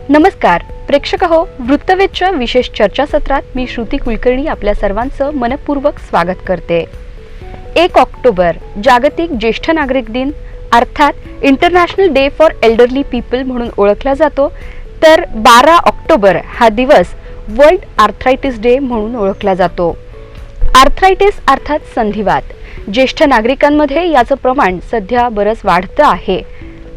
नमस्कार प्रेक्षक हो, वृत्तवेधच्या विशेष चर्चासत्रात मी श्रुती कुलकर्णी आपल्या सर्वांचं मनपूर्वक स्वागत करते. 1 ऑक्टोबर जागतिक ज्येष्ठ नागरिक दिन अर्थात international day for elderly people म्हणून ओळखला जातो. तर 12 ऑक्टोबर हा दिवस वर्ल्ड आर्थरायटिस डे म्हणून ओळखला जातो. आर्थरायटिस अर्थात संधिवात. ज्येष्ठ नागरिकांमध्ये याचं प्रमाण सध्या बरंच वाढतं आहे.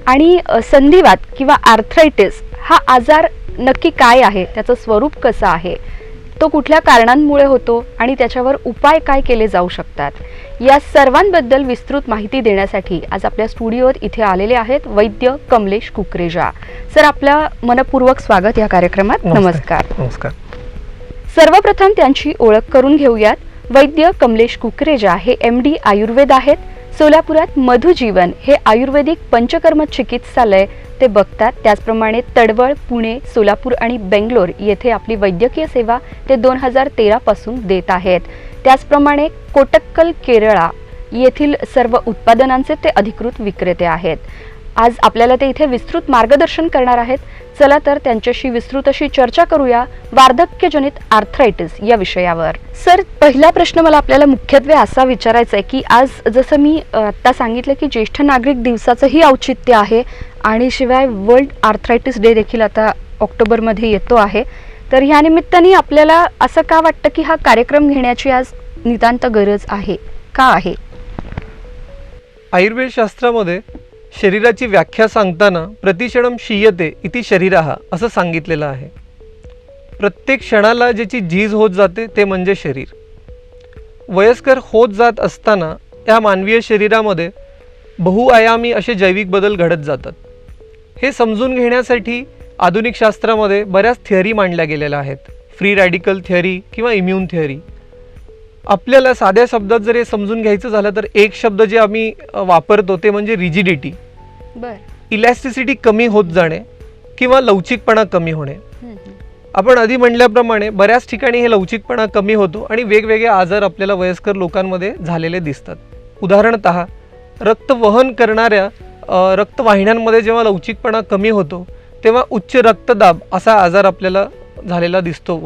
आणि संधिवात किंवा आर्थरायटिस हा आजार नक्की काय आहे, त्याचं स्वरूप कसं आहे, तो कुठल्या कारणांमुळे होतो आणि त्याच्यावर उपाय काय केले जाऊ शकतात, या सर्वांबद्दल विस्तृत माहिती देण्यासाठी आज आपल्या स्टुडिओत इथे आलेले आहेत वैद्य कमलेश कुकरेजा सर. आपलं मनपूर्वक स्वागत या कार्यक्रमात. नमस्कार. नमस्कार. सर्वप्रथम त्यांची ओळख करून घेऊयात. वैद्य कमलेश कुकरेजा हे MD आयुर्वेद आहेत. सोलापुरात मधुजीवन हे आयुर्वेदिक पंचकर्म चिकित्सालय ते बघतात. त्याचप्रमाणे तडवळ, पुणे, सोलापूर आणि बेंगलोर येथे आपली वैद्यकीय सेवा ते 2013 पासून देत आहेत. त्याचप्रमाणे कोटक्कल, केरळा येथील सर्व उत्पादनांचे ते अधिकृत विक्रेते आहेत. आज आपल्याला ते इथे विस्तृत मार्गदर्शन करणार आहेत. चला तर त्यांच्याशी विस्तृत अशी चर्चा करूया वार्धक्यजनित आर्थरायटिस या विषयावर. सर, पहिला प्रश्न मला आपल्याला मुख्यत्वे असा विचारायचा आहे की आज जसं मी आता सांगितलं की ज्येष्ठ नागरिक दिवसाचंही औचित्य आहे आणि शिवाय वर्ल्ड आर्थरायटिस डे देखील आता ऑक्टोबरमध्ये येतो आहे. तर ह्या निमित्ताने आपल्याला असं का वाटतं की हा कार्यक्रम घेण्याची आज नितांत गरज आहे, का आहे? आयुर्वेद शास्त्रामध्ये शरीराची व्याख्या सांगताना प्रतिक्षणम क्षीयते इति शरीरः असं सांगितलेलं आहे. प्रत्येक क्षणाला ज्याची झीज होत जाते ते म्हणजे शरीर. वयस्कर होत जात असताना या मानवीय शरीरामध्ये बहुआयामी असे जैविक बदल घडत जातात. हे समजून घेण्यासाठी आधुनिक शास्त्रामध्ये बऱ्याच थिअरी मांडल्या गेलेल्या आहेत. फ्री रॅडिकल थिअरी किंवा इम्यून थिअरी. आपल्याला साध्या शब्दात जर हे समजून घ्यायचं झालं तर एक शब्द जे आम्ही वापरतो ते म्हणजे रिजिडिटी. इलॅस्टिसिटी कमी होत जाणे किंवा लवचिकपणा कमी होणे. आपण आधी म्हणल्याप्रमाणे बऱ्याच ठिकाणी हे लवचिकपणा कमी होतो आणि वेगवेगळे आजार आपल्याला वयस्कर लोकांमध्ये झालेले दिसतात. उदाहरणतः रक्तवहन करणाऱ्या रक्तवाहिन्यांमध्ये जेव्हा लवचिकपणा कमी होतो तेव्हा उच्च रक्तदाब असा आजार आपल्याला झालेला दिसतो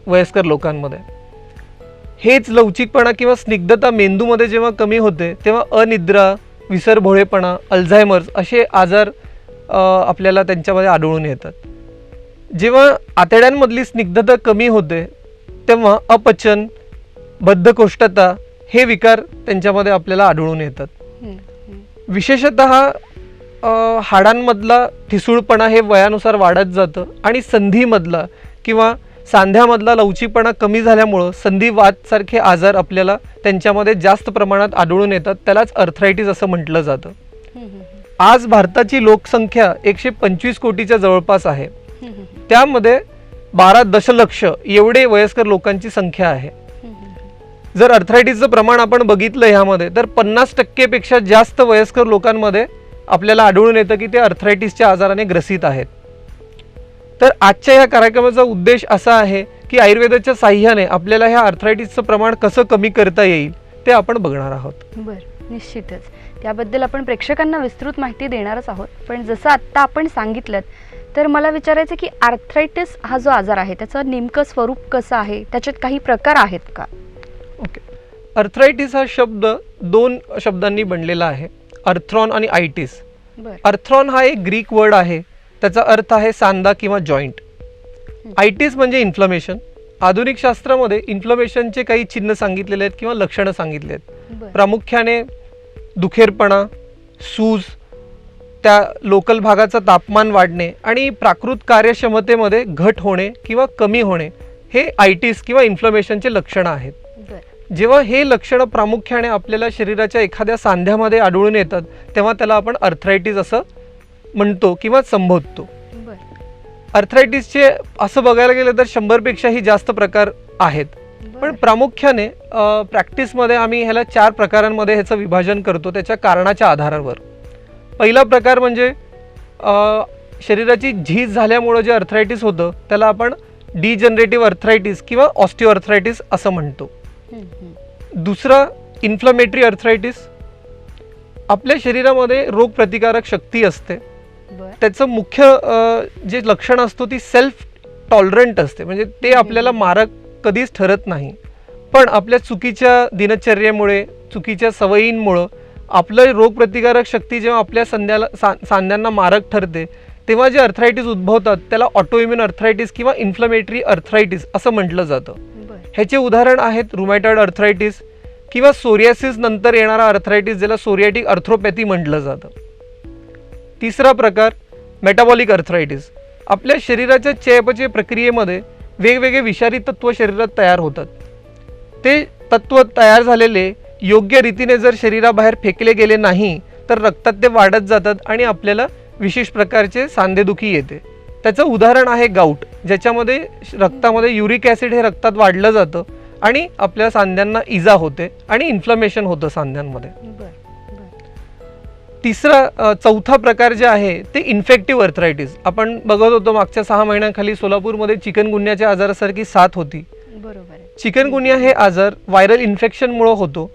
वयस्कर लोकांमध्ये. हेच लवचिकपणा किंवा स्निग्धता मेंदूमध्ये जेव्हा कमी होते तेव्हा अनिद्रा, विसरभोळेपणा, अल्झायमर्स असे आजार आपल्याला त्यांच्यामध्ये आढळून येतात. जेव्हा आतड्यांमधली स्निग्धता कमी होते तेव्हा अपचन, बद्धकोष्ठता हे विकार त्यांच्यामध्ये आपल्याला आढळून येतात. विशेषतः हाडांमधला ठिसूळपणा हे वयानुसार वाढत जातं आणि संधीमधला किंवा सांध्यामधला लवचिकपणा कमी झाल्यामुळं संधिवातसारखे आजार आपल्याला त्यांच्यामध्ये जास्त प्रमाणात आढळून येतात. त्यालाच आर्थरायटिस असं म्हटलं जातं. आज भारताची लोकसंख्या 125 कोटीच्या जवळपास आहे. त्यामध्ये 12 दशलक्ष एवढे वयस्कर लोकांची संख्या आहे. जर आर्थरायटिसचं प्रमाण आपण बघितलं ह्यामध्ये तर 50% पेक्षा जास्त वयस्कर लोकांमध्ये आपल्याला आढळून येतं की ते आर्थरायटिसच्या आजाराने ग्रसित आहेत. तर आजच्या या कार्यक्रमाचा उद्देश असा आहे की आयुर्वेदाच्या साह्याने आपल्याला ह्या आर्थरायटिसचं प्रमाण कसं कमी करता येईल ते आपण बघणार आहोत. बरं, निश्चितच त्याबद्दल आपण प्रेक्षकांना विस्तृत माहिती देणारच आहोत. पण जसं आत्ता आपण सांगितलं तर मला विचारायचं की आर्थरायटिस हा जो आजार आहे त्याचं नेमकं स्वरूप कसं आहे, त्याच्यात काही प्रकार आहेत का? ओके. आर्थरायटिस हा शब्द 2 शब्दांनी बनलेला आहे, अर्थरॉन आणि आयटिस. अर्थरॉन हा एक ग्रीक वर्ड आहे, त्याचा अर्थ आहे सांधा किंवा जॉईंट. आयटिस म्हणजे इन्फ्लमेशन. आधुनिक शास्त्रामध्ये इन्फ्लमेशनचे काही चिन्ह सांगितलेले आहेत किंवा लक्षणं सांगितले आहेत. प्रामुख्याने दुखेरपणा, सूज, त्या लोकल भागाचं तापमान वाढणे आणि प्राकृत कार्यक्षमतेमध्ये घट होणे किंवा कमी होणे हे आयटिस किंवा इन्फ्लमेशनचे लक्षणं आहेत. जेव्हा हे लक्षणं प्रामुख्याने आपल्याला शरीराच्या एखाद्या सांध्यामध्ये आढळून येतात तेव्हा त्याला आपण आर्थरायटिस असं म्हणतो किंवा संबोधतो. आर्थरायटिसचे असं बघायला गेलं तर 100 पेक्षाही जास्त प्रकार आहेत. पण प्रामुख्याने प्रॅक्टिसमध्ये आम्ही ह्याला 4 प्रकारांमध्ये ह्याचं विभाजन करतो त्याच्या कारणाच्या आधारावर. पहिला प्रकार म्हणजे शरीराची झीज झाल्यामुळं जे आर्थरायटिस होतं त्याला आपण डिजनरेटिव्ह आर्थरायटिस किंवा ऑस्टिओआर्थरायटिस असं म्हणतो. दुसरा इन्फ्लमेटरी आर्थरायटिस. आपल्या शरीरामध्ये रोगप्रतिकारक शक्ती असते बर. त्याचं मुख्य जे लक्षण असतो ती सेल्फ टॉलरंट असते, म्हणजे ते आपल्याला मारक कधीच ठरत नाही. पण आपल्या चुकीच्या दिनचर्येमुळे, चुकीच्या सवयींमुळं आपलं रोगप्रतिकारक शक्ती जेव्हा आपल्या सांध्यांना मारक ठरते, तेव्हा जे अर्थरायटिस उद्भवतात त्याला ऑटोइम्युन अर्थरायटिस किंवा इन्फ्लमेटरी अर्थरायटिस असं म्हटलं जातं. बर. ह्याचे उदाहरण आहेत रुमॅटॉइड अर्थरायटिस किंवा सोरियासिस नंतर येणारा अर्थरायटिस, ज्याला सोरियाटिक अर्थ्रोपॅथी म्हटलं जातं. तिसरा प्रकार मेटाबॉलिक अर्थरायटिस. आपल्या शरीराच्या चयापचय प्रक्रियेमध्ये वेगवेगळे विषारी तत्व शरीरात तयार होतात. ते तत्व तयार झालेले योग्य रीतीने जर शरीराबाहेर फेकले गेले नाही तर रक्तात ते वाढत जातात आणि आपल्याला विशेष प्रकारचे सांधेदुखी येते. त्याचं उदाहरण आहे गाऊट, ज्याच्यामध्ये रक्तामध्ये युरिक ॲसिड हे रक्तात वाढलं जातं आणि आपल्या सांध्यांना इजा होते आणि इन्फ्लमेशन होतं सांध्यांमध्ये. चौथा प्रकार जे आहे ते इन्फेक्टिव्ह अर्थरायटिस. आपण बघत होतो मागच्या 6 महिन्यांखाली सोलापूरमध्ये चिकनगुन्याच्या आजारासारखी साथ होती. बरोबर. चिकनगुन्या हे आजार व्हायरल इन्फेक्शनमुळे होतो.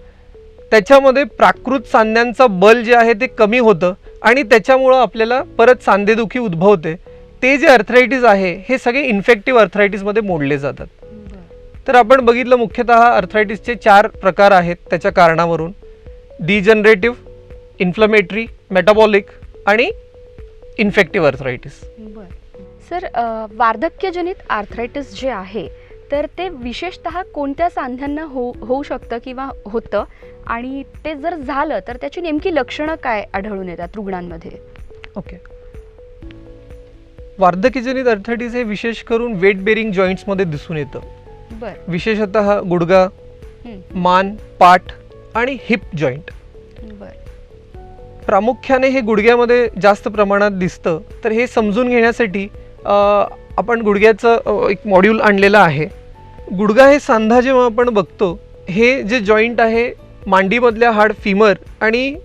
त्याच्यामध्ये प्राकृत सांध्यांचा बल जे आहे ते कमी होतं आणि त्याच्यामुळं आपल्याला परत सांधेदुखी उद्भवते. ते जे अर्थरायटिस आहे हे सगळे इन्फेक्टिव्ह अर्थरायटिसमध्ये मोडले जातात. तर आपण बघितलं मुख्यतः अर्थरायटिसचे 4 प्रकार आहेत त्याच्या कारणावरून: डिजनरेटिव्ह, इन्फ्लमेटरी, मेटाबॉलिक आणि इन्फेक्टिव्ह अर्थरायटिस. सर, वार्धक्यजनित आर्थरायटिस जे आहे तर ते विशेषतः कोणत्या सांध्यांना होऊ शकतं किंवा होतं, आणि ते जर झालं तर त्याची नेमकी लक्षणं काय आढळून येतात रुग्णांमध्ये? ओके. वार्धक्यजनित अर्थरायटिस हे विशेष करून वेट बेरिंग जॉईंट्समध्ये दिसून येतं. बर. विशेषतः गुडघा, मान, पाठ आणि हिप जॉईंट. बर. प्रामुख्याने हे गुडघ्यामध्ये जास्त प्रमाणात दिसतं. तर हे समजून घेण्यासाठी आपण गुडघ्याचं एक मॉड्यूल आणलेलं आहे. गुडघा हे सांधा जेव्हा आपण बघतो, हे जे जॉईंट आहे मांडीमधल्या हाड फिमर आणि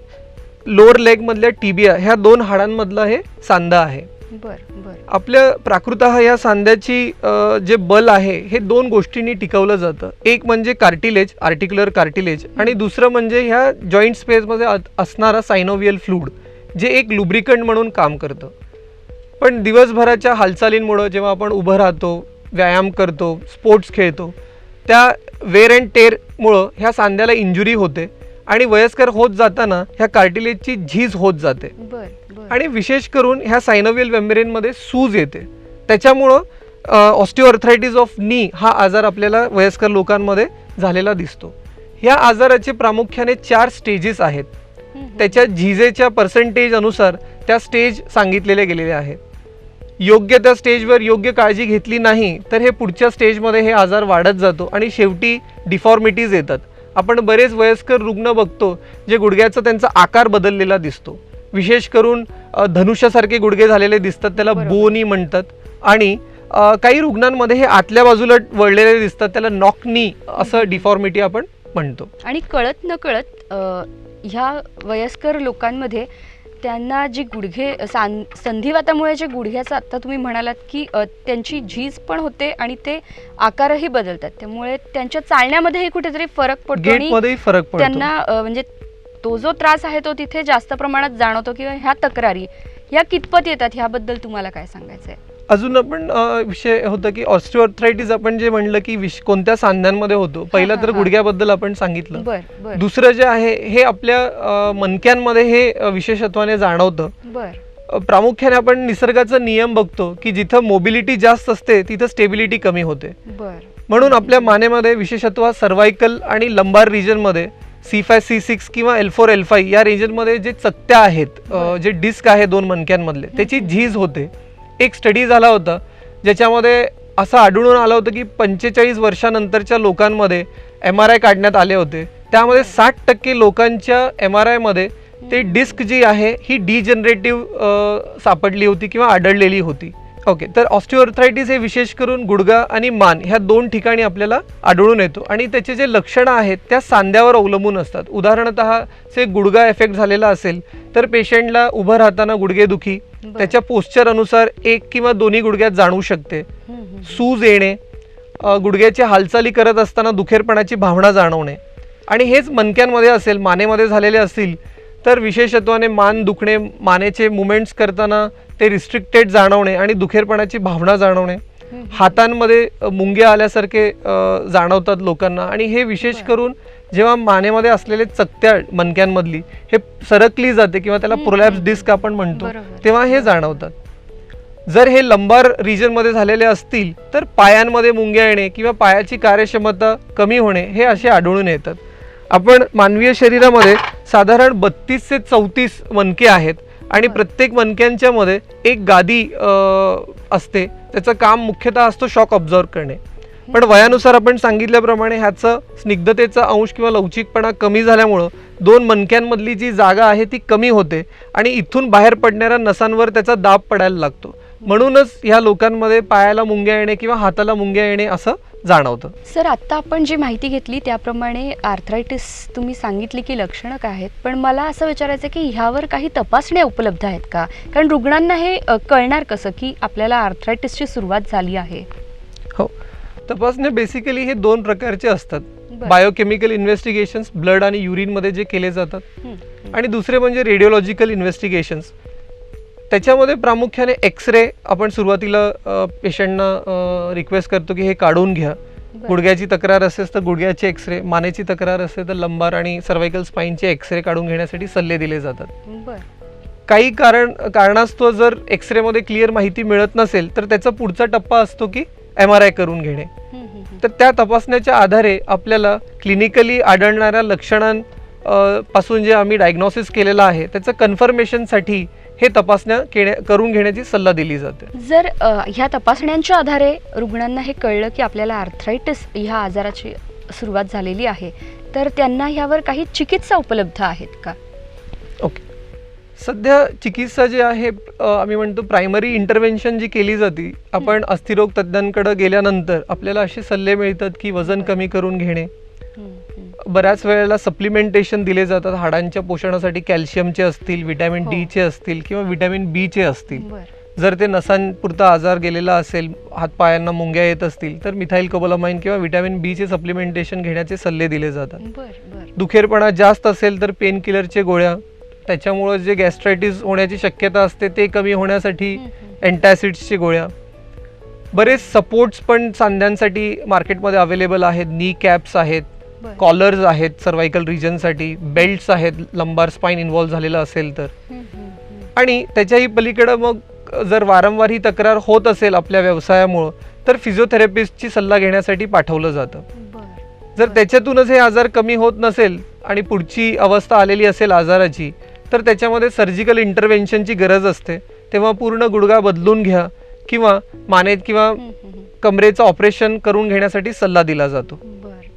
लोअर लेगमधल्या टिबिया ह्या 2 हाडांमधलं हे सांधा आहे. बर. बर. आपल्या प्राकृतः या सांध्याची जे बल आहे हे 2 गोष्टींनी टिकवलं जातं. एक म्हणजे कार्टिलेज, आर्टिक्युलर कार्टिलेज, आणि दुसरं म्हणजे ह्या जॉईंट स्पेसमध्ये असणारा सायनोव्हियल फ्लूइड, जे एक लुब्रिकंट म्हणून काम करतं. पण दिवसभराच्या हालचालींमुळं जेव्हा आपण उभं राहतो, व्यायाम करतो, स्पोर्ट्स खेळतो, त्या वेअर अँड टेअरमुळं ह्या सांध्याला इंजुरी होते आणि वयस्कर होत जाताना ह्या कार्टिलेजची झीज होत जाते. बर. बर. आणि विशेष करून ह्या सायनोव्हियल मेम्ब्रेनमध्ये सूज येते. त्याच्यामुळं ऑस्टिओआर्थरायटिस ऑफ नी हा आजार आपल्याला वयस्कर लोकांमध्ये झालेला दिसतो. ह्या आजाराचे प्रामुख्याने 4 स्टेजेस आहेत. त्याच्या झिजेच्या पर्सेंटेज अनुसार त्या स्टेज सांगितलेले गेलेले आहेत. योग्य त्या स्टेजवर योग्य काळजी घेतली नाही तर हे पुढच्या स्टेजमध्ये हे आजार वाढत जातो आणि शेवटी डिफॉर्मिटीज येतात. आपण बरेच वयस्कर रुग्ण बघतो जे गुडघ्याचा त्यांचा आकार बदललेला दिसतो. विशेष करून धनुष्यासारखे गुडघे झालेले दिसतात, त्याला बोनी म्हणतात. आणि काही रुग्णांमध्ये हे आतल्या बाजूला वळलेले दिसतात, त्याला नॉकनी असं डिफॉर्मिटी आपण म्हणतो. आणि कळत न कळत ह्या वयस्कर लोकांमध्ये त्यांना जी संधिवातामुळे जे गुडघ्याचं आत्ता तुम्ही म्हणालात की त्यांची झीज पण होते आणि ते आकारही बदलतात, त्यामुळे त्यांच्या चालण्यामध्येही कुठेतरी फरक पडतो आणि त्यांना म्हणजे तो जो त्रास आहे तो तिथे जास्त प्रमाणात जाणवतो किंवा ह्या तक्रारी ह्या कितपत येतात ह्याबद्दल तुम्हाला काय सांगायचं आहे? अजून आपण विषय होता की ऑस्टिओआर्थरायटिस आपण जे म्हणलं की कोणत्या सांध्यांमध्ये होतो. पहिला तर गुडघ्याबद्दल आपण सांगितलं. दुसरं जे आहे हे आपल्या मणक्यांमध्ये हे विशेषत्वाने जाणवतं. प्रामुख्याने आपण निसर्गाचा नियम बघतो की जिथं मोबिलिटी जास्त असते तिथं स्टेबिलिटी कमी होते. म्हणून आपल्या मानेमध्ये विशेषत्व सर्वायकल आणि लंबार रिजनमध्ये C5, C6 किंवा L4, L5 या रिजनमध्ये जे चकत्या आहेत, जे डिस्क आहे 2 मणक्यांमधले, त्याची झीज होते. एक स्टडी झाला होता ज्याच्यामध्ये असं आढळून आलं होतं की 45 वर्षानंतरच्या लोकांमध्ये MRI काढण्यात आले होते. त्यामध्ये 60% लोकांच्या MRI मध्ये ते डिस्क जी आहे ही डिजनरेटिव्ह सापडली होती किंवा आढळलेली होती. ओके. तर ऑस्टिओआर्थरायटिस हे विशेष करून गुडघा आणि मान ह्या 2 ठिकाणी आपल्याला आढळून येतो आणि त्याचे जे लक्षणं आहेत त्या सांध्यावर अवलंबून असतात. उदाहरणतः जे गुडघा इफेक्ट झालेला असेल तर पेशंटला उभं राहताना गुडघेदुखी त्याच्या पोस्चर अनुसार 1 किंवा दोन्ही गुडघ्यात जाणवू शकते. सूज येणे, गुडघ्याची हालचाली करत असताना दुखेरपणाची भावना जाणवणे, आणि हेच मणक्यांमध्ये असेल, मानेमध्ये झालेले असतील तर विशेषत्वाने मान दुखणे, मानेचे मुवमेंट्स करताना ते रिस्ट्रिक्टेड जाणवणे आणि दुखेरपणाची भावना जाणवणे, हातांमध्ये मुंग्या आल्यासारखे जाणवतात लोकांना, आणि हे विशेष करून जेव्हा मानेमध्ये असलेले चकत्या मणक्यांमधली हे सरकली जाते किंवा त्याला प्रोलॅप्स डिस्क आपण म्हणतो, तेव्हा हे जाणवतात. जर हे लंबार रिजनमध्ये झालेले असतील तर पायांमध्ये मुंग्या येणे किंवा पायाची कार्यक्षमता कमी होणे हे असे आढळून येतात. आपण मानवीय शरीरामध्ये साधारण 32 ते 34 मणके आहेत आणि प्रत्येक मणक्यांच्या मध्ये एक गादी असते. त्याचं काम मुख्यतः असतो शॉक ऑब्झर्व करणे. पण वयानुसार आपण सांगितल्याप्रमाणे ह्याचं स्निग्धतेचा अंश किंवा लवचिकपणा कमी झाल्यामुळं 2 मणक्यांमधली जी जागा आहे ती कमी होते आणि इथून बाहेर पडणाऱ्या नसांवर त्याचा दाब पडायला लागतो. म्हणूनच ह्या लोकांमध्ये पायाला मुंग्या येणे किंवा हाताला मुंग्या येणे असं जाणवतं. सर, आत्ता आपण जी माहिती घेतली त्याप्रमाणे आर्थरायटिस तुम्ही सांगितली की लक्षणं काय आहेत, पण मला असं विचारायचं की ह्यावर काही तपासण्या उपलब्ध आहेत का? कारण रुग्णांना हे कळणार कसं की आपल्याला आर्थरायटिसची सुरुवात झाली आहे? हो, तपासण्या बेसिकली हे 2 प्रकारचे असतात. बायोकेमिकल इन्व्हेस्टिगेशन्स ब्लड आणि युरिनमध्ये जे केले जातात, आणि दुसरे म्हणजे रेडिओलॉजिकल इन्व्हेस्टिगेशन्स. त्याच्यामध्ये प्रामुख्याने एक्सरे आपण सुरुवातीला पेशंटना रिक्वेस्ट करतो की हे काढून घ्या. गुडघ्याची तक्रार असेल तर गुडघ्याचे एक्सरे, मानेची तक्रार असेल तर लंबार आणि सर्वायकल स्पाईनचे एक्सरे काढून घेण्यासाठी सल्ले दिले जातात. काही कारणास्तव जर एक्सरेमध्ये क्लिअर माहिती मिळत नसेल तर त्याचा पुढचा टप्पा असतो की MRI करून घेणे. तर त्या तपासण्याच्या आधारे आपल्याला क्लिनिकली आढळणाऱ्या लक्षणांपासून जे आम्ही डायग्नोसिस केलेलं आहे त्याचं कन्फर्मेशनसाठी हे तपासण्या करून घेण्याची सल्ला दिली जाते. जर ह्या तपासण्यांच्या आधारे रुग्णांना हे कळलं की आपल्याला आर्थरायटिस ह्या आजाराची सुरुवात झालेली आहे, तर त्यांना ह्यावर काही चिकित्सा उपलब्ध आहेत का? ओके, सध्या चिकित्सा जी आहे आम्ही म्हणतो प्रायमरी इंटरव्हेन्शन जी केली जाते, आपण अस्थिरोग तज्ज्ञांकडे गेल्यानंतर आपल्याला असे सल्ले मिळतात की वजन कमी करून घेणे, बऱ्याच वेळेला सप्लिमेंटेशन दिले जातात हाडांच्या पोषणासाठी, कॅल्शियमचे असतील, व्हिटॅमिन डी चे असतील किंवा व्हिटॅमिन बी चे असतील. जर ते नसांपुरता आजार गेलेला असेल, हातपायांना मुंग्या येत असतील तर मिथाइल कोबालामाइन किंवा व्हिटॅमिन बी चे सप्लिमेंटेशन घेण्याचे सल्ले दिले जातात. दुखेरपणा जास्त असेल तर पेन किलरचे गोळ्या, त्याच्यामुळे जे गॅस्ट्रायटिस होण्याची शक्यता असते ते कमी होण्यासाठी अँटासिड्सची गोळ्या. बरेच सपोर्ट्स पण सांध्यांसाठी मार्केटमध्ये अवेलेबल आहेत. नी कॅप्स आहेत, कॉलर्स आहेत सर्वायकल रिजनसाठी, बेल्ट्स आहेत लंबार स्पाईन इन्व्हॉल्व झालेला असेल तर. आणि त्याच्याही पलीकडे मग जर वारंवार ही तक्रार होत असेल आपल्या व्यवसायामुळं तर फिजिओथेरपिस्टची सल्ला घेण्यासाठी पाठवलं जातं. जर त्याच्यातूनच हे आजार कमी होत नसेल आणि पुढची अवस्था आलेली असेल आजाराची तर त्याच्यामध्ये सर्जिकल इंटरव्हेन्शनची गरज असते. तेव्हा पूर्ण गुडघा बदलून घ्या किंवा मानेत किंवा कमरेचं ऑपरेशन करून घेण्यासाठी सल्ला दिला जातो.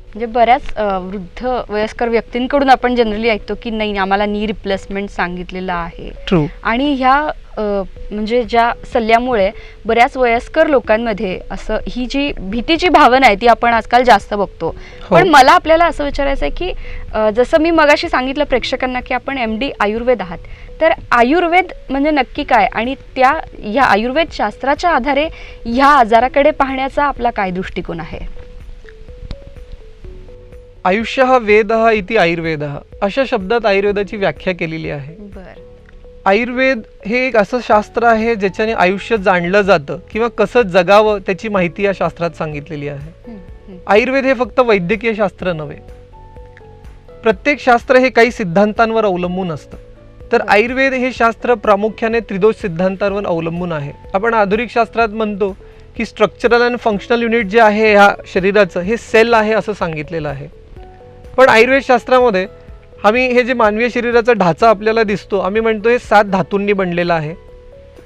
म्हणजे बऱ्याच वृद्ध वयस्कर व्यक्तींकडून आपण जनरली ऐकतो की नाही, आम्हाला नी रिप्लेसमेंट सांगितलेलं आहे. ट्रू. आणि ह्या म्हणजे ज्या सल्ल्यामुळे बऱ्याच वयस्कर लोकांमध्ये असं ही जी भीतीची भावना आहे ती आपण आजकाल जास्त बघतो. पण मला आपल्याला असं विचारायचं आहे की जसं मी मगाशी सांगितलं प्रेक्षकांना की आपण MD आयुर्वेद आहात, तर आयुर्वेद म्हणजे नक्की काय आणि ह्या आयुर्वेद शास्त्राच्या आधारे ह्या आजाराकडे पाहण्याचा आपला काय दृष्टिकोन आहे? आयुष्य हा वेद इति आयुर्वेद अशा शब्दात आयुर्वेदाची व्याख्या केलेली आहे. आयुर्वेद हे एक असं शास्त्र आहे ज्याच्याने आयुष्य जाणलं जातं किंवा कसं जगावं त्याची माहिती या शास्त्रात सांगितलेली आहे. आयुर्वेद हे फक्त वैद्यकीय शास्त्र नव्हे. प्रत्येक शास्त्र हे काही सिद्धांतांवर अवलंबून असतं. तर आयुर्वेद हे शास्त्र प्रामुख्याने त्रिदोष सिद्धांतांवर अवलंबून आहे. आपण आधुनिक शास्त्रात म्हणतो की स्ट्रक्चरल अँड फंक्शनल युनिट जे आहे ह्या शरीराचं हे सेल आहे असं सांगितलेलं आहे. पण आयुर्वेद शास्त्रामध्ये आम्ही हे जे मानवीय शरीराचा ढाचा आपल्याला दिसतो आम्ही म्हणतो हे 7 धातूंनी बनलेलं आहे.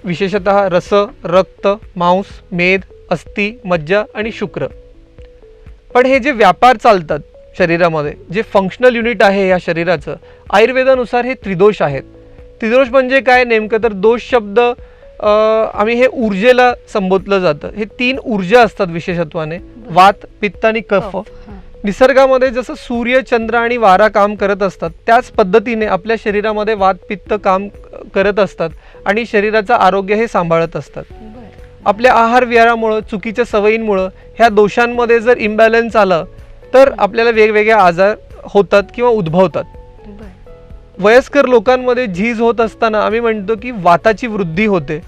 विशेषतः रस, रक्त, मांस, मेद, अस्थि, मज्जा आणि शुक्र. पण हे जे व्यापार चालतात शरीरामध्ये, जे फंक्शनल युनिट आहे या शरीराचं, आयुर्वेदानुसार हे त्रिदोष आहेत. त्रिदोष म्हणजे काय नेमकं, तर दोष शब्द आम्ही हे ऊर्जेला संबोधलं जातं. हे 3 ऊर्जा असतात विशेषत्वाने, वात, पित्त आणि कफ. निसर्गामध्ये जसं सूर्य, चंद्र आणि वारा काम करत असतात त्याच पद्धतीने आपल्या शरीरामध्ये वात, पित्त काम करत असतात आणि शरीराचं आरोग्य हे सांभाळत असतात. आपल्या आहार विहारामुळं, चुकीच्या सवयींमुळं ह्या दोषांमध्ये जर इम्बॅलन्स आलं तर आपल्याला वेगवेगळे आजार होतात किंवा उद्भवतात. वयस्कर लोकांमध्ये झीज होत असताना आम्ही म्हणतो की वाताची वृद्धी होते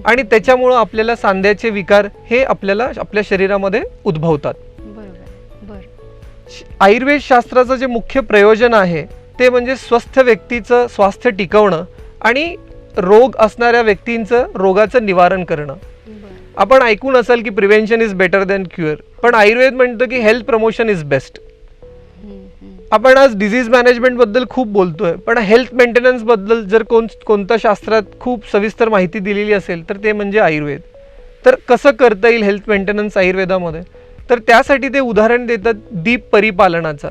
आणि त्याच्यामुळं आपल्याला सांध्याचे विकार हे आपल्याला आपल्या शरीरामध्ये उद्भवतात. आयुर्वेद शास्त्राचं जे मुख्य प्रयोजन आहे ते म्हणजे स्वस्थ व्यक्तीचं स्वास्थ्य टिकवणं आणि रोग असणाऱ्या व्यक्तींचं रोगाचं निवारण करणं. आपण ऐकून असाल की prevention is better than cure, पण आयुर्वेद म्हणतं की हेल्थ प्रमोशन इज बेस्ट. आपण आज डिझीज मॅनेजमेंट बद्दल खूप बोलतोय, पण हेल्थ मेंटेनन्स बद्दल जर कोणत्या शास्त्रात खूप सविस्तर माहिती दिलेली असेल तर ते म्हणजे आयुर्वेद. तर कसं करता येईल हेल्थ मेंटेनन्स आयुर्वेदामध्ये, तर त्यासाठी ते उदाहरण देतात दीप परिपालनाचा.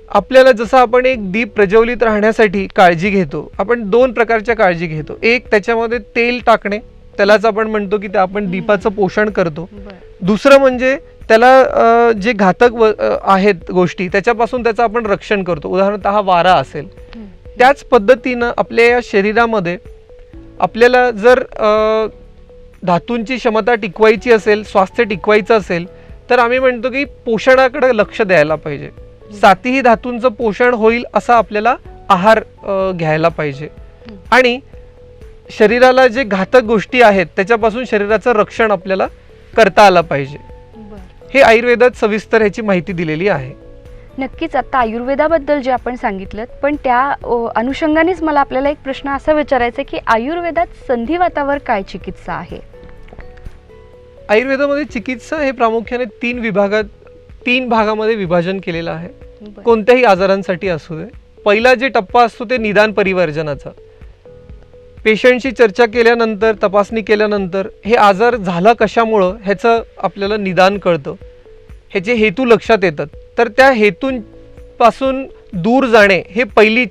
आपल्याला जसं आपण एक दीप प्रज्वलित राहण्यासाठी काळजी घेतो, आपण 2 प्रकारच्या काळजी घेतो. एक त्याच्यामध्ये तेल टाकणे, त्यालाच आपण म्हणतो की आपण दीपाचं पोषण करतो. दुसरं म्हणजे त्याला जे घातक आहेत गोष्टी त्याच्यापासून त्याचं आपण रक्षण करतो, उदाहरणतः वारा असेल. त्याच पद्धतीनं आपल्या या शरीरामध्ये आपल्याला जर धातूंची क्षमता टिकवायची असेल, स्वास्थ्य टिकवायचं असेल, तर आम्ही म्हणतो की पोषणाकडे लक्ष द्यायला पाहिजे. 7ही धातूंचं पोषण होईल असा आपल्याला आहार घ्यायला पाहिजे आणि शरीराला जे घातक गोष्टी आहेत त्याच्यापासून शरीराचं रक्षण आपल्याला करता आलं पाहिजे. हे आयुर्वेदात सविस्तर ह्याची माहिती दिलेली आहे. नक्कीच. आता आयुर्वेदाबद्दल जे आपण सांगितलं, पण त्या अनुषंगानेच मला आपल्याला एक प्रश्न असा विचारायचा की आयुर्वेदात संधिवातावर काय चिकित्सा आहे? आयुर्वेदामध्ये चिकित्सा हे प्रामुख्याने 3 भागामध्ये विभाजन केलेलं आहे. कोणत्याही आजारांसाठी असू दे. पहिला जे टप्पा असतो ते निदान परिवर्जनाचा. पेशंटशी चर्चा केल्यानंतर, तपासणी केल्यानंतर हे आजार झाला कशामुळं ह्याचं आपल्याला निदान कळतं, ह्याचे हेतू लक्षात येतात. तर त्या हेतूंपासून दूर जाणे हे पहिल्या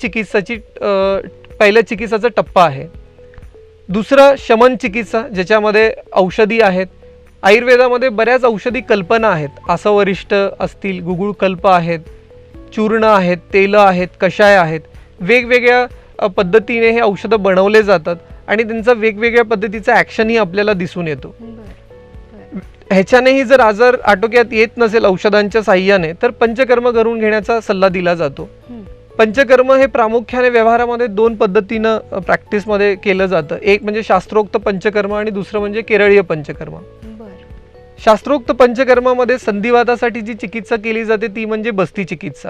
चिकित्साचा टप्पा आहे. दुसरा शमन चिकित्सा, ज्याच्यामध्ये औषधी आहेत. आयुर्वेदामध्ये बऱ्याच औषधी कल्पना आहेत. आसवरिष्ट असतील, गुगुळकल्प आहेत, चूर्ण आहेत, तेलं आहेत, कषाय आहेत. वेगवेगळ्या पद्धतीने हे औषधं बनवले जातात आणि त्यांचा वेगवेगळ्या पद्धतीचा ॲक्शनही आपल्याला दिसून येतो. ह्याच्यानेही जर आजार आटोक्यात येत नसेल औषधांच्या साह्याने, तर पंचकर्म करून घेण्याचा सल्ला दिला जातो. पंचकर्म हे प्रामुख्याने व्यवहारामध्ये 2 पद्धतीनं प्रॅक्टिसमध्ये केलं जातं. एक म्हणजे शास्त्रोक्त पंचकर्म आणि दुसरं म्हणजे केरळीय पंचकर्म. शास्त्रोक्त पंचकर्मामध्ये संधिवातासाठी जी चिकित्सा केली जाते ती म्हणजे बस्ती चिकित्सा.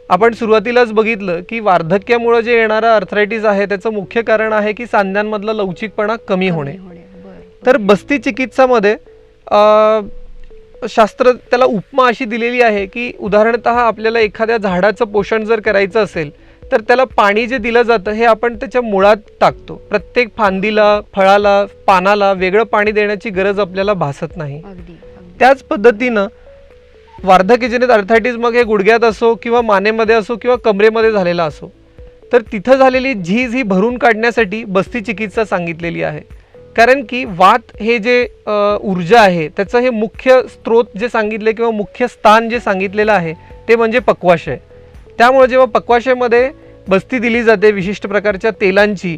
आपण सुरुवातीलाच बघितलं की वार्धक्यामुळे जे येणारा अर्थरायटिस आहे त्याचं मुख्य कारण आहे की सांध्यांमधला लवचिकपणा कमी होणे. तर बस्ती चिकित्सामध्ये शास्त्र त्याला उपमा अशी दिलेली आहे की उदाहरणतः आपल्याला एखाद्या झाडाचं पोषण जर करायचं असेल तर त्याला पाणी जे दिलं जातं हे आपण त्याच्या मुळात टाकतो. प्रत्येक फांदीला, फळाला, पानाला वेगळं पाणी देण्याची गरज आपल्याला भासत नाही. त्याच पद्धतीनं वार्धक्यजनित अर्थरायटिस मग हे गुडघ्यात असो किंवा मानेमध्ये असो किंवा कमरेमध्ये झालेला असो, तर तिथं झालेली झीज ही भरून काढण्यासाठी बस्ती चिकित्सा सांगितलेली आहे. कारण की वात हे जे ऊर्जा आहे त्याचं हे मुख्य स्त्रोत जे सांगितले किंवा मुख्य स्थान जे सांगितलेलं आहे ते म्हणजे पक्वाशय. त्यामुळे जेव्हा पक्वाशयामध्ये बस्ती दिली जाते विशिष्ट प्रकारच्या तेलांची,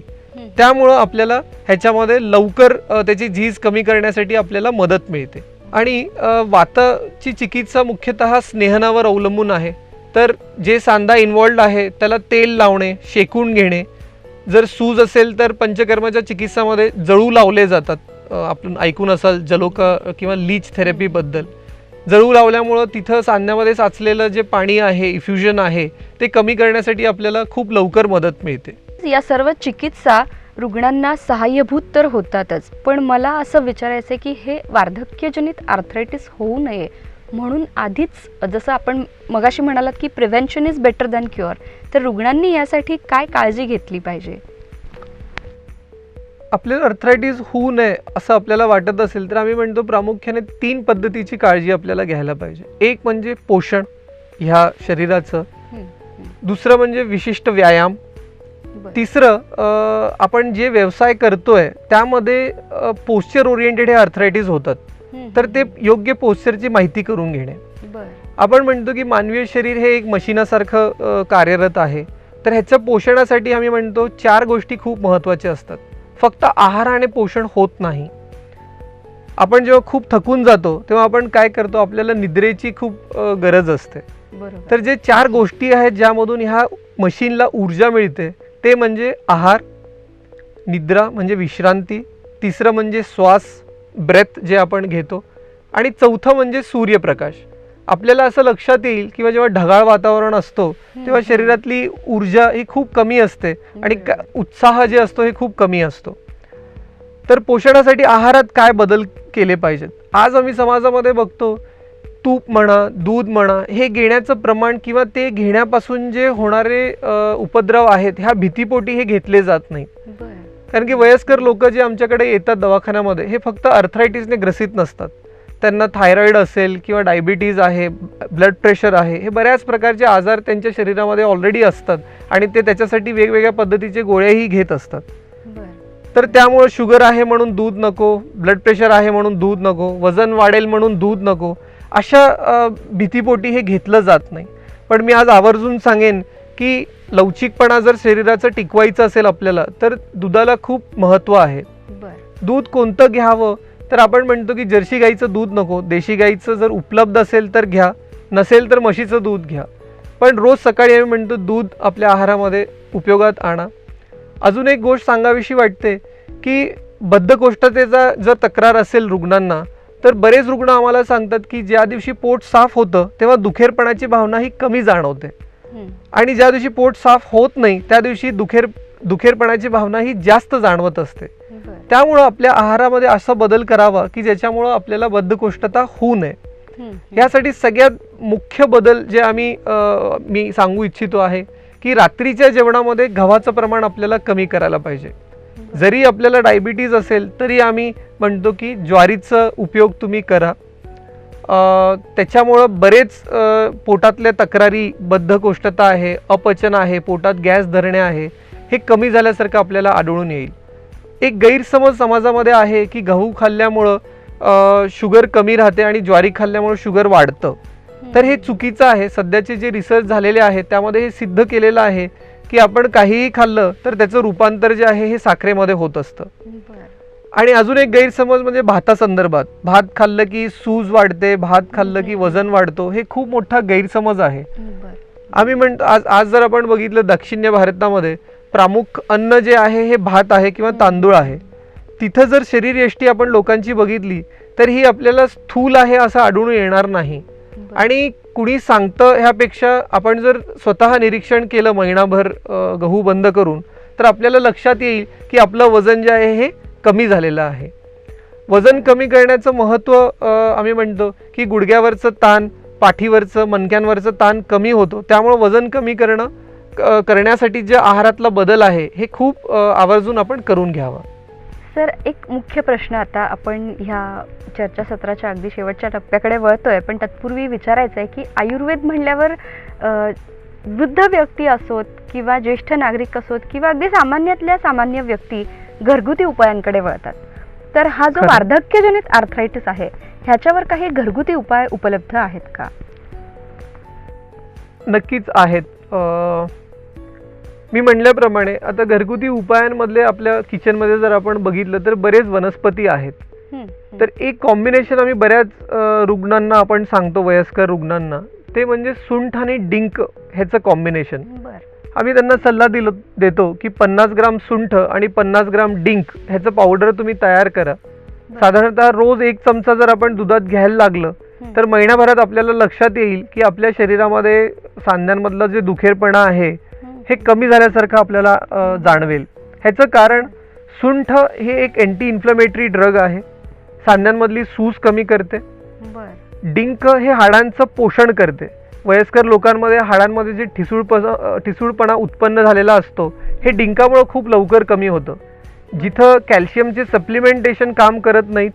त्यामुळं आपल्याला ह्याच्यामध्ये लवकर त्याची झीज कमी करण्यासाठी आपल्याला मदत मिळते. आणि वाताची चिकित्सा मुख्यतः स्नेहनावर अवलंबून आहे. तर जे सांधा इन्व्हॉल्ड आहे त्याला तेल लावणे, शेकून घेणे. जर सूज असेल तर पंचकर्माच्या चिकित्सामध्ये जळू लावले जातात. आपण ऐकून असाल जलोका किंवा लीच थेरपीबद्दल. जळू लावल्यामुळं तिथं सांध्यामध्ये साचलेलं जे पाणी आहे, इफ्युजन आहे, ते कमी करण्यासाठी आपल्याला खूप लवकर मदत मिळते. या सर्व चिकित्सा रुग्णांना सहाय्यभूत तर होतातच, पण मला असं विचारायचं आहे की हे वार्धक्यजनित आर्थरायटिस होऊ नये म्हणून आधीच जसं आपण मगाशी म्हणालात की prevention is better than cure, तर रुग्णांनी यासाठी काय काळजी घेतली पाहिजे? आपल्याला अर्थरायटिस होऊ नये असं आपल्याला वाटत असेल तर आम्ही म्हणतो प्रामुख्याने 3 पद्धतीची काळजी आपल्याला घ्यायला पाहिजे. एक म्हणजे पोषण ह्या शरीराचं, दुसरं म्हणजे विशिष्ट व्यायाम, तिसरं आपण जे व्यवसाय करतोय त्यामध्ये पोश्चर ओरिएंटेड हे अर्थरायटिस होतात, तर ते योग्य पोश्चरची माहिती करून घेणे. आपण म्हणतो की मानवीय शरीर हे एक मशिनासारखं कार्यरत आहे, तर ह्याच्या पोषणासाठी आम्ही म्हणतो 4 गोष्टी खूप महत्त्वाच्या असतात. फक्त आहाराने पोषण होत नाही. आपण जेव्हा खूप थकून जातो तेव्हा आपण काय करतो, आपल्याला निद्रेची खूप गरज असते. तर जे 4 गोष्टी आहेत ज्यामधून ह्या मशीनला ऊर्जा मिळते ते म्हणजे आहार, निद्रा म्हणजे विश्रांती, तिसरं म्हणजे श्वास, ब्रेथ जे आपण घेतो, आणि चौथं म्हणजे सूर्यप्रकाश. आपल्याला असं लक्षात येईल किंवा जेव्हा ढगाळ वातावरण असतो तेव्हा शरीरातली ऊर्जा ही खूप कमी असते आणि उत्साह जे असतो हे खूप कमी असतो. तर पोषणासाठी आहारात काय बदल केले पाहिजेत? आज आम्ही समाजामध्ये बघतो, तूप म्हणा, दूध म्हणा, हे घेण्याचं प्रमाण किंवा ते घेण्यापासून जे होणारे उपद्रव आहेत, ह्या भीतीपोटी हे घेतले जात नाही. कारण की वयस्कर लोक जे आमच्याकडे येतात दवाखान्यामध्ये, हे फक्त अर्थरायटिसने ग्रसित नसतात. त्यांना थायरॉइड असेल किंवा डायबिटीज आहे, ब्लड प्रेशर आहे, हे बऱ्याच प्रकारचे आजार त्यांच्या शरीरामध्ये ऑलरेडी असतात आणि ते त्याच्यासाठी वेगवेगळ्या पद्धतीचे गोळ्याही घेत असतात. तर त्यामुळं शुगर आहे म्हणून दूध नको, ब्लड प्रेशर आहे म्हणून दूध नको, वजन वाढेल म्हणून दूध नको, अशा भीतीपोटी हे घेतलं जात नाही. पण मी आज आवर्जून सांगेन की लवचिकपणा जर शरीराचं टिकवायचं असेल आपल्याला, तर दुधाला खूप महत्त्व आहे. दूध कोणतं घ्यावं? तर आपण म्हणतो की जर्सी गाईचं दूध नको, देशी गाईचं जर उपलब्ध असेल तर घ्या, नसेल तर म्हशीचं दूध घ्या. पण रोज सकाळी आम्ही म्हणतो दूध आपल्या आहारामध्ये उपयोगात आणा. अजून एक गोष्ट सांगावीशी वाटते की बद्धकोष्ठतेचा जर तक्रार असेल रुग्णांना, तर बरेच रुग्ण आम्हाला सांगतात की ज्या दिवशी पोट साफ होतं तेव्हा दुखेरपणाची भावना ही कमी जाणवते, आणि ज्या दिवशी पोट साफ होत नाही त्या दिवशी दुखेरपणाची भावना ही जास्त जाणवत असते. त्यामुळं आपल्या आहारामध्ये असा बदल करावा की ज्याच्यामुळं आपल्याला बद्धकोष्ठता होऊ नये. यासाठी सगळ्यात मुख्य बदल जे मी सांगू इच्छितो आहे की रात्रीच्या जेवणामध्ये गव्हाचं प्रमाण आपल्याला कमी करायला पाहिजे. जरी आपल्याला डायबिटीज असेल तरी आम्ही म्हणतो की ज्वारीचा उपयोग तुम्ही करा. त्याच्यामुळं बरेच पोटातल्या तक्रारी, बद्धकोष्ठता आहे, अपचन आहे, पोटात गॅस धरणे आहे, हे कमी झाल्यासारखं आपल्याला आढळून येईल. एक गैरसमज समाजामध्ये आहे की गहू खाल्ल्यामुळं शुगर कमी राहते आणि ज्वारी खाल्ल्यामुळं शुगर वाढतं. तर हे चुकीचं आहे. सध्याचे जे रिसर्च झालेले आहेत त्यामध्ये हे सिद्ध केलेलं आहे की आपण काहीही खाल्लं तर त्याचं रूपांतर जे आहे हे साखरेमध्ये होत असतं. आणि अजून एक गैरसमज म्हणजे भातासंदर्भात, भात खाल्लं की सूज वाढते, भात खाल्लं की वजन वाढतो, हे खूप मोठा गैरसमज आहे. आम्ही म्हणतो आज जर आपण बघितलं दक्षिण भारतामध्ये प्रमुख अन्न जे आहे हे भात आहे किंवा तांदूळ आहे. तिथं जर शरीरयष्टी आपण लोकांची बघितली तर ही आपल्याला स्थूल आहे असं आढळून येणार नाही. आणि कुणी सांगतं ह्यापेक्षा आपण जर स्वतः निरीक्षण केलं महिनाभर गहू बंद करून, तर आपल्याला लक्षात येईल की आपलं वजन जे आहे हे कमी झालेलं आहे. वजन कमी करण्याचं महत्त्व आम्ही म्हणतो की गुडघ्यावरचं ताण, पाठीवरचं, मणक्यांवरचं ताण कमी होतो. त्यामुळं वजन कमी करण्यासाठी जे आहारातला बदल आहे हे खूप आवर्जून आपण करून घ्यावा. सर, एक मुख्य प्रश्न, आता आपण ह्या चर्चासत्राच्या अगदी शेवटच्या टप्प्याकडे वळतोय, पण तत्पूर्वी विचारायचं आहे की आयुर्वेद म्हणल्यावर वृद्ध व्यक्ती असोत किंवा ज्येष्ठ नागरिक असोत किंवा अगदी सामान्यातल्या सामान्य व्यक्ती घरगुती उपायांकडे वळतात. तर हा जो वार्धक्यजनित आर्थरायटिस आहे ह्याच्यावर काही घरगुती उपाय उपलब्ध आहेत का? नक्कीच आहेत. मी म्हणल्याप्रमाणे आता घरगुती उपायांमधले आपल्या किचनमध्ये जर आपण बघितलं तर बरेच वनस्पती आहेत. तर एक कॉम्बिनेशन आम्ही बऱ्याच रुग्णांना आपण सांगतो, वयस्कर रुग्णांना, ते म्हणजे सुंठ आणि डिंक ह्याचं कॉम्बिनेशन. आम्ही त्यांना सल्ला देतो की 50 ग्राम सुंठ आणि 50 ग्राम डिंक ह्याचं पावडर तुम्ही तयार करा. साधारणतः रोज 1 चमचा जर आपण दुधात घ्यायला लागलं तर महिनाभरात आपल्याला लक्षात येईल की आपल्या शरीरामध्ये सांध्यांमधलं जे दुखेरपणा आहे हे कमी झाल्यासारखं आपल्याला जाणवेल. ह्याचं कारण सुंठ हे एक अँटी इन्फ्लमेटरी ड्रग आहे, सांध्यांमधली सूज कमी करते. डिंक हे हाडांचं पोषण करते. वयस्कर लोकांमध्ये हाडांमध्ये जे ठिसूळपणा उत्पन्न झालेला असतो हे डिंकामुळे खूप लवकर कमी होतं. जिथं कॅल्शियमचे सप्लिमेंटेशन काम करत नाहीत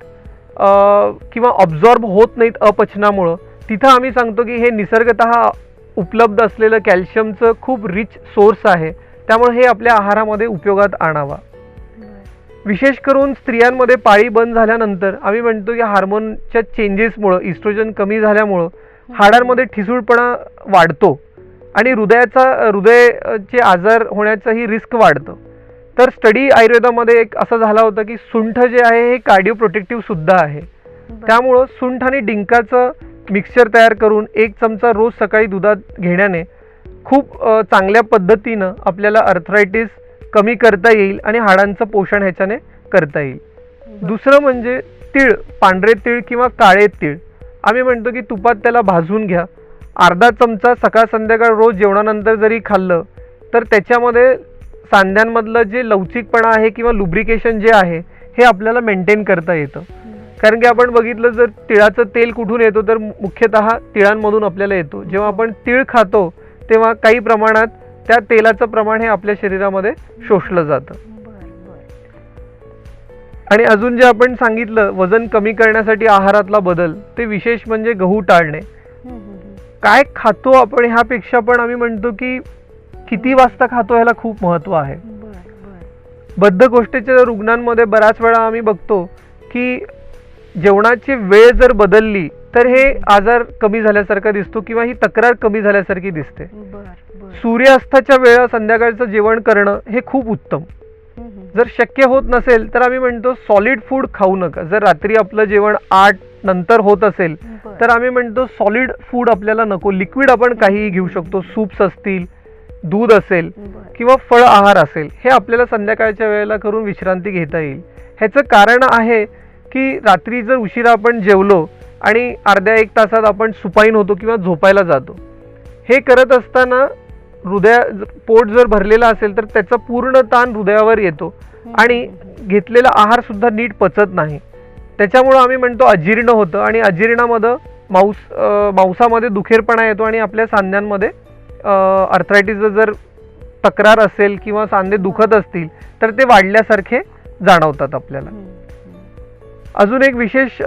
किंवा ऑब्झॉर्ब होत नाहीत अपचनामुळं, तिथं आम्ही सांगतो की हे निसर्गतः उपलब्ध असलेलं कॅल्शियमचं खूप रिच सोर्स आहे. त्यामुळे हे आपल्या आहारामध्ये उपयोगात आणावा. विशेष करून स्त्रियांमध्ये पाळी बंद झाल्यानंतर आम्ही म्हणतो की हार्मोनच्या चेंजेसमुळं, इस्ट्रोजन कमी झाल्यामुळं हाडांमध्ये ठिसूळपणा वाढतो आणि हृदयाचे आजार होण्याचाही रिस्क वाढतं. तर स्टडी आयुर्वेदामध्ये एक असा झाला होता की सुंठ जे आहे हे कार्डिओ प्रोटेक्टिव्ह सुद्धा आहे. त्यामुळं सुंठ आणि डिंकाचं मिक्सचर तयार करून 1 चमचा रोज सकाळी दुधात घेण्याने खूप चांगल्या पद्धतीनं आपल्याला आर्थरायटिस कमी करता येईल आणि हाडांचं पोषण ह्याच्याने करता येईल. दुसरं म्हणजे तीळ, पांढरे तीळ किंवा काळे तीळ. आम्ही म्हणतो की तुपात त्याला भाजून घ्या. अर्धा चमचा सकाळ संध्याकाळ रोज जेवणानंतर जरी खाल्लं तर त्याच्यामध्ये सांध्यांमधलं जे लवचिकपणा आहे किंवा लुब्रिकेशन जे आहे हे आपल्याला मेंटेन करता येतं. कारण की आपण बघितलं जर तिळाचं तेल कुठून येतो तर मुख्यतः तिळांमधून आपल्याला येतो. जेव्हा आपण तीळ खातो तेव्हा काही प्रमाणात त्या तेलाचं प्रमाण हे आपल्या शरीरामध्ये शोषलं जातं. आणि अजून जे आपण सांगितलं वजन कमी करण्यासाठी आहारातला बदल, ते विशेष म्हणजे गहू टाळणे. काय खातो आपण ह्यापेक्षा पण आम्ही म्हणतो की किती वाजता खातो ह्याला खूप महत्व आहे. बद्धकोष्ठतेच्या रुग्णांमध्ये बऱ्याच वेळा आम्ही बघतो की जेवणाची वेळ जर बदलली तर हे आजार कमी झाल्यासारखा दिसतो किंवा ही तक्रार कमी झाल्यासारखी दिसते. सूर्यास्ताच्या वेळा संध्याकाळचं जेवण करणं हे खूप उत्तम. जर शक्य होत नसेल तर आम्ही म्हणतो सॉलिड फूड खाऊ नका. जर रात्री आपलं जेवण 8 नंतर होत असेल तर आम्ही म्हणतो सॉलिड फूड आपल्याला नको. लिक्विड आपण काहीही घेऊ शकतो. सूप्स असतील, दूध असेल किंवा फळ आहार असेल, हे आपल्याला संध्याकाळच्या वेळेला करून विश्रांती घेता येईल. ह्याचं कारण आहे की रात्री जर उशिरा आपण जेवलो आणि अर्ध्या 1 तासात आपण सुपाईन होतो किंवा झोपायला जातो. हे करत असताना पोट जर भरलेलं असेल तर त्याचा पूर्ण ताण हृदयावर येतो आणि घेतलेला आहार सुद्धा नीट पचत नाही. त्याच्यामुळं आम्ही म्हणतो अजीर्ण होतं आणि अजीर्णामध्ये मांसामध्ये दुखेरपणा येतो आणि आपल्या सांध्यांमध्ये आर्थरायटिसचं जर तक्रार असेल किंवा सांधे दुखत असतील तर ते वाढल्यासारखे जाणवतात आपल्याला. अजून एक विशेष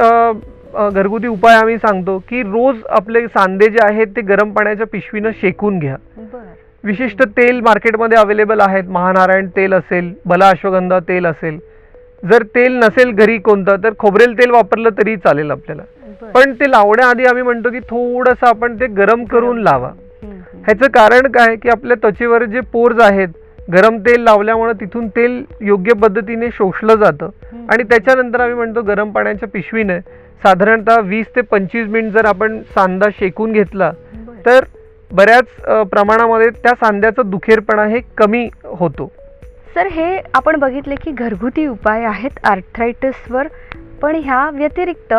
घरगुती उपाय आम्ही सांगतो की रोज आपले सांधे जे आहेत ते गरम पाण्याच्या पिशवीनं शेकून घ्या. विशिष्ट तेल मार्केटमध्ये अवेलेबल आहेत. महानारायण तेल असेल, बला अश्वगंधा तेल असेल. जर तेल नसेल घरी कोणतं तर खोबरेल तेल वापरलं तरी चालेल आपल्याला. पण ते लावण्याआधी आम्ही म्हणतो की थोडंसं आपण ते गरम करून लावा. ह्याचं कारण काय की आपल्या त्वचेवर जे पोर्स आहेत, गरम तेल लावल्यामुळे तिथून तेल योग्य पद्धतीने शोषलं जातं आणि त्याच्यानंतर आम्ही म्हणतो गरम पाण्याच्या पिशवीने साधारणतः 20 ते 25 मिनिट जर आपण सांधा शेकून घेतला तर बऱ्याच प्रमाणामध्ये त्या सांध्याचा दुखेरपणा हे कमी होतो. सर, हे आपण बघितले की घरगुती उपाय आहेत आर्थरायटिसवर, पण ह्या व्यतिरिक्त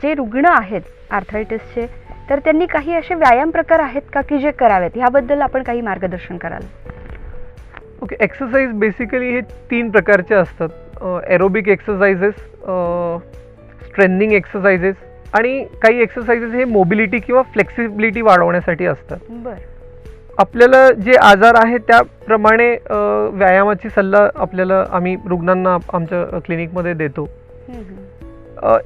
जे रुग्ण आहेत आर्थरायटिसचे तर त्यांनी काही असे व्यायाम प्रकार आहेत का की जे करावेत, ह्याबद्दल आपण काही मार्गदर्शन कराल? ओके, एक्सरसाइज बेसिकली हे 3 प्रकारचे असतात. एरोबिक एक्सरसाइजेस, स्ट्रेंथनिंग एक्सरसाइजेस आणि काही एक्सरसाइजेस हे मोबिलिटी किंवा फ्लेक्सिबिलिटी वाढवण्यासाठी असतात. आपल्याला जे आजार आहे त्याप्रमाणे व्यायामाची सल्ला आम्ही रुग्णांना आमच्या क्लिनिकमध्ये देतो.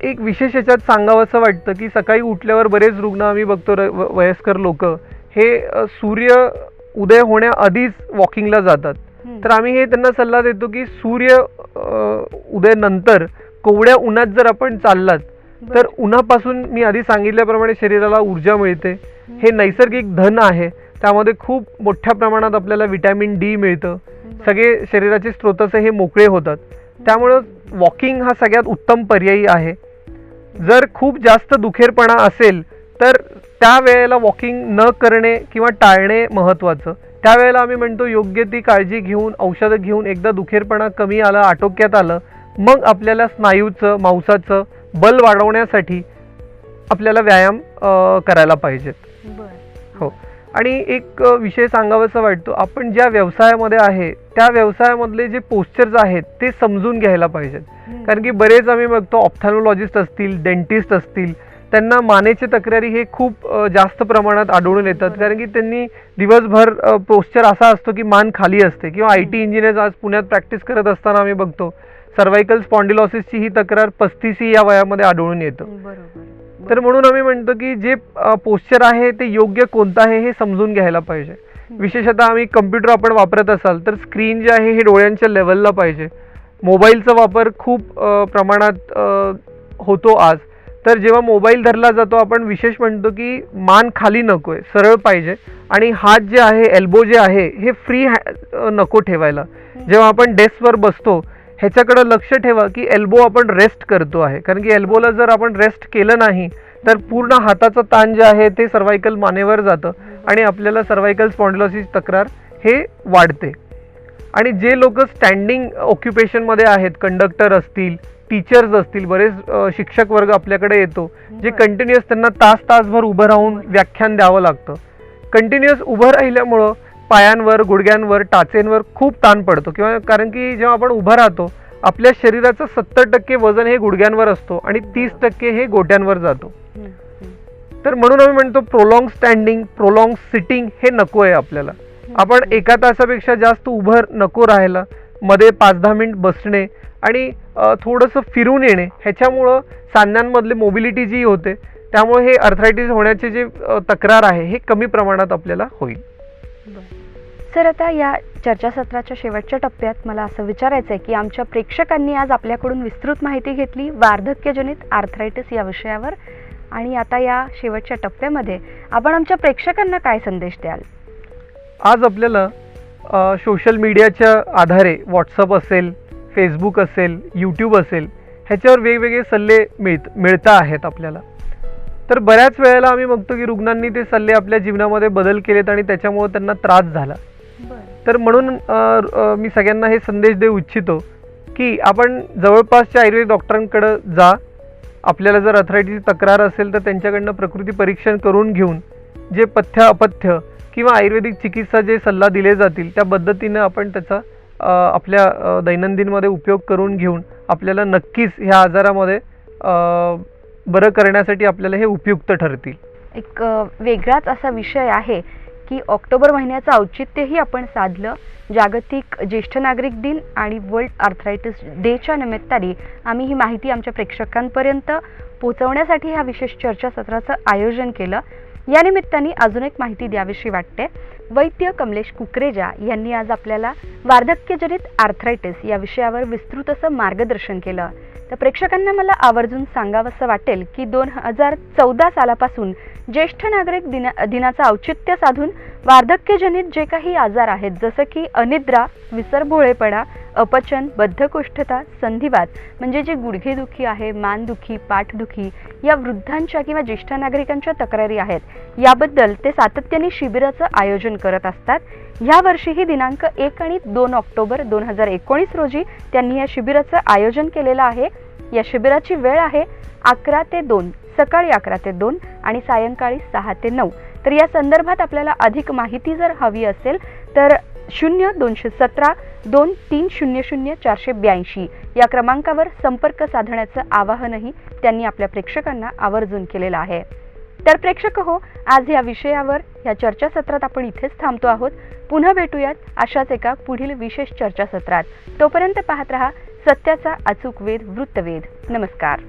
एक विशेष याच्यात सांगावंसं वाटतं की सकाळी उठल्यावर बरेच रुग्ण आम्ही बघतो, वयस्कर लोक हे सूर्य उदय होण्याआधीच वॉकिंगला जातात. तर आम्ही हे त्यांना सल्ला देतो की सूर्य उदय नंतर कोवड्या उन्हात जर आपण चाललात तर उन्हापासून मी आधी सांगितल्याप्रमाणे शरीराला ऊर्जा मिळते. हे नैसर्गिक धन आहे. त्यामध्ये खूप मोठ्या प्रमाणात आपल्याला विटॅमिन डी मिळतं. सगळे शरीराचे स्रोतच हे मोकळे होतात. त्यामुळं वॉकिंग हा सगळ्यात उत्तम पर्यायी आहे. जर खूप जास्त दुखेरपणा असेल तर त्यावेळेला वॉकिंग न करणे किंवा टाळणे महत्त्वाचं. त्यावेळेला आम्ही म्हणतो योग्य ती काळजी घेऊन औषधं घेऊन एकदा दुखेरपणा कमी आला, आटोक्यात आलं, मग आपल्याला स्नायूचं मांसाचं बल वाढवण्यासाठी आपल्याला व्यायाम करायला पाहिजेत. हो. आणि एक विषय सांगावासा वाटतो, आपण ज्या व्यवसायामध्ये आहे त्या व्यवसायामधले जे पोस्चर्स आहेत ते समजून घ्यायला पाहिजेत. कारण की बरेच आम्ही बघतो ऑप्थॅल्मॉलॉजिस्ट असतील, डेंटिस्ट असतील, त्यांना मानेचे तक्रारी हे खूप जास्त प्रमाणात आढळून येतात. कारण की त्यांनी दिवसभर पोस्चर असा असतो की मान खाली असते. किंवा IT इंजिनियर्स आज पुण्यात प्रॅक्टिस करत असताना आम्ही बघतो सर्वायकल स्पॉन्डिलॉसिसची ही तक्रार 35 या वयामध्ये आढळून येतं. तर म्हणून आम्ही म्हणतो की जे पोस्चर आहे ते योग्य कोणतं आहे हे समजून घ्यायला पाहिजे. विशेषतः आम्ही कम्प्युटर आपण वापरत असाल तर स्क्रीन जे आहे हे डोळ्यांच्या लेवलला पाहिजे. मोबाईलचा वापर खूप प्रमाणात होतो आज. तर जेव्हा मोबाईल धरला जातो आपण विशेष म्हणतो की मान खाली नको आहे, सरळ पाहिजे आणि हात जे आहे, एल्बो जे आहे हे फ्री नको ठेवायला. जेव्हा आपण डेस्कवर बसतो ह्याच्याकडे लक्ष ठेवा की एल्बो आपण रेस्ट करतो आहे. कारण की एल्बोला जर आपण रेस्ट केलं नाही तर पूर्ण हाताचं ताण जे आहे ते सर्वायकल मानेवर जातं आणि आपल्याला सर्वायकल स्पॉन्डिलॉसिस तक्रार हे वाढते. आणि जे लोक स्टँडिंग ऑक्युपेशनमध्ये आहेत, कंडक्टर असतील, टीचर्स असतील, बरेच शिक्षक वर्ग आपल्याकडे येतो जे कंटिन्युअस त्यांना तासभर उभं राहून व्याख्यान द्यावं लागतं. कंटिन्युअस उभं राहिल्यामुळं पायांवर, गुडघ्यांवर, टाचेंवर खूप ताण पडतो, किंवा कारण की जेव्हा आपण उभं राहतो आपल्या शरीराचं 70% वजन हे गुडघ्यांवर असतो आणि 30% हे गोट्यांवर जातो. तर म्हणून आम्ही म्हणतो प्रोलॉंग स्टँडिंग, प्रोलॉंग सिटिंग हे नको आहे आपल्याला. आपण 1 तासापेक्षा जास्त उभं नको राहायला, मध्ये 5-10 मिनिट बसणे आणि थोडंसं फिरून येणे, ह्याच्यामुळं सांध्यांमधली मोबिलिटी जी होते त्यामुळे हे आर्थरायटिस होण्याचे जे तक्रार आहे हे कमी प्रमाणात आपल्याला होईल. सर, आता या चर्चासत्राच्या शेवटच्या टप्प्यात मला असं विचारायचं आहे की आमच्या प्रेक्षकांनी आज आपल्याकडून विस्तृत माहिती घेतली वार्धक्यजनित आर्थरायटिस या विषयावर, आणि आता या शेवटच्या टप्प्यामध्ये आपण आमच्या प्रेक्षकांना काय संदेश द्याल? आज आपल्याला सोशल मीडियाच्या आधारे व्हॉट्सअप असेल, फेसबुक असेल, यूट्यूब असेल, ह्याच्यावर वेगवेगळे सल्ले मिळता आहेत आपल्याला. तर बऱ्याच वेळेला आम्ही बघतो की रुग्णांनी ते सल्ले आपल्या जीवनामध्ये बदल केलेत आणि त्याच्यामुळे त्यांना त्रास झाला. तर म्हणून मी सगळ्यांना हे संदेश देऊ इच्छितो की आपण जवळपासच्या आयुर्वेदिक डॉक्टरांकडे जा. आपल्याला जर आर्थरायटिसची तक्रार असेल तर त्यांच्याकडनं प्रकृती परीक्षण करून घेऊन जे पथ्य अपथ्य किंवा आयुर्वेदिक चिकित्सा जे सल्ला दिले जातील त्या पद्धतीनं आपण त्याचा आपल्या दैनंदिनमध्ये उपयोग करून घेऊन आपल्याला नक्कीच ह्या आजारामध्ये बरं करण्यासाठी आपल्याला हे उपयुक्त ठरतील. एक वेगळाच असा विषय आहे की ऑक्टोबर महिन्याचं औचित्यही आपण साधलं. जागतिक ज्येष्ठ नागरिक दिन आणि वर्ल्ड आर्थरायटिस डेच्या निमित्ताने आम्ही ही माहिती आमच्या प्रेक्षकांपर्यंत पोहोचवण्यासाठी ह्या विशेष चर्चासत्राचं आयोजन केलं. या निमित्ताने अजून एक माहिती द्यावीशी वाटते. वैद्य कमलेश कुकरेजा यांनी आज आपल्याला वार्धक्यजनित आर्थरायटिस या विषयावर विस्तृत असं मार्गदर्शन केलं. तर प्रेक्षकांना मला आवर्जून सांगावंसं वाटेल की 2014 सालापासून ज्येष्ठ नागरिक दिनाचं औचित्य साधून वार्धक्यजनित जे काही आजार आहेत, जसं की अनिद्रा, विसरभोळेपणा, अपचन, बद्धकोष्ठता, संधिवात म्हणजे जे गुडघेदुखी आहे, मानदुखी, पाठदुखी या वृद्धांच्या किंवा ज्येष्ठ नागरिकांच्या तक्रारी आहेत, याबद्दल ते सातत्याने शिबिराचं आयोजन करत असतात. ह्या वर्षीही दिनांक 1 आणि 2 ऑक्टोबर 2019 रोजी त्यांनी या शिबिराचं आयोजन केलेलं आहे. या शिबिराची वेळ आहे 11 ते 2, सकाळी 11 ते 2 आणि सायंकाळी 6 ते 9. तर या संदर्भात आपल्याला अधिक माहिती जर हवी असेल तर 0217 2300 482 या क्रमांकावर संपर्क साधण्याचं आवाहनही त्यांनी आपल्या प्रेक्षकांना आवर्जून केलेलं आहे. तर प्रेक्षक हो, आज या विषयावर या चर्चासत्रात आपण इथेच थांबतो आहोत. पुन्हा भेटूयात अशाच एका पुढील विशेष चर्चासत्रात. तोपर्यंत पाहत रहा सत्याचा अचूक वेध वृत्तवेध. नमस्कार.